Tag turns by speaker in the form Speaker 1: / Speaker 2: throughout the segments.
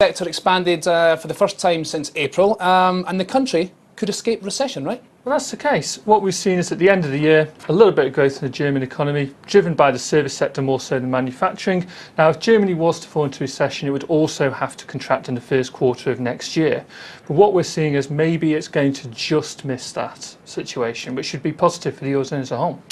Speaker 1: Sector expanded for the first time since April, and the country could escape recession, right?
Speaker 2: Well, that's the case. What we've seen is at the end of the year, a little bit of growth in the German economy, driven by the service sector more so than manufacturing. Now, if Germany was to fall into recession, it would also have to contract in the first quarter of next year. But what we're seeing is maybe it's going to just miss that situation, which should be positive for the Eurozone as a whole.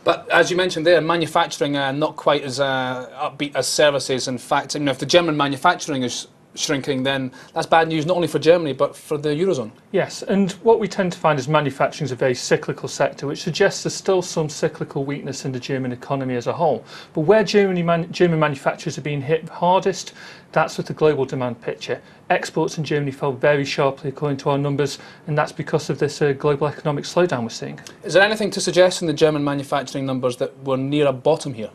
Speaker 1: But as you mentioned there, manufacturing not quite as upbeat as services. In fact, if the German manufacturing is shrinking, then that's bad news not only for Germany but for the Eurozone.
Speaker 2: Yes, and what we tend to find is manufacturing is a very cyclical sector, which suggests there's still some cyclical weakness in the German economy as a whole. But where German manufacturers are being hit hardest, that's with the global demand picture. Exports in Germany fell very sharply according to our numbers, and that's because of this global economic slowdown we're seeing.
Speaker 1: Is there anything to suggest in the German manufacturing numbers that we're near a bottom here?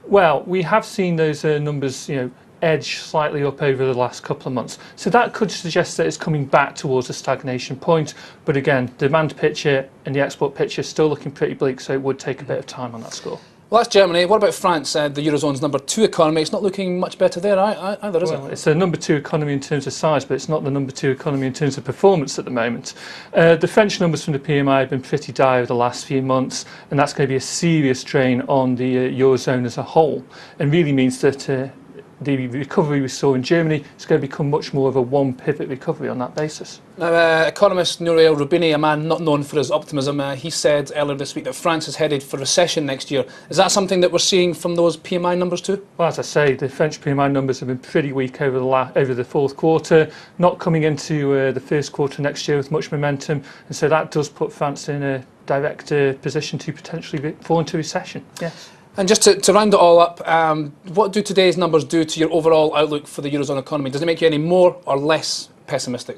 Speaker 2: Well, we have seen those numbers, edge slightly up over the last couple of months. So that could suggest that it's coming back towards a stagnation point. But again, demand picture and the export picture is still looking pretty bleak, so it would take a bit of time on that score.
Speaker 1: Well, that's Germany. What about France, the Eurozone's number 2 economy? It's not looking much better there either, is it?
Speaker 2: It's a number 2 economy in terms of size, but it's not the number 2 economy in terms of performance at the moment. The French numbers from the PMI have been pretty dire over the last few months, and that's going to be a serious drain on the Eurozone as a whole, and really means that the recovery we saw in Germany is going to become much more of a one-pivot recovery on that basis.
Speaker 1: Now, economist Nouriel Roubini, a man not known for his optimism, he said earlier this week that France is headed for recession next year. Is that something that we're seeing from those PMI numbers too?
Speaker 2: Well, as I say, the French PMI numbers have been pretty weak over the fourth quarter, not coming into the first quarter next year with much momentum, and so that does put France in a direct position to potentially fall into recession. Yes.
Speaker 1: And just to round it all up, what do today's numbers do to your overall outlook for the Eurozone economy? Does it make you any more or less pessimistic?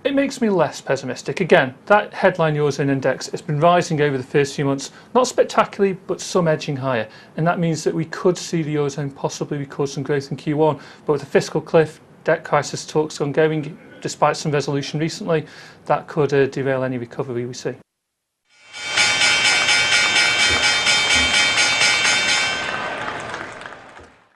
Speaker 2: It makes me less pessimistic. Again, that headline Eurozone index has been rising over the first few months, not spectacularly, but some edging higher. And that means that we could see the Eurozone possibly record some growth in Q1. But with the fiscal cliff, debt crisis talks ongoing, despite some resolution recently, that could derail any recovery we see.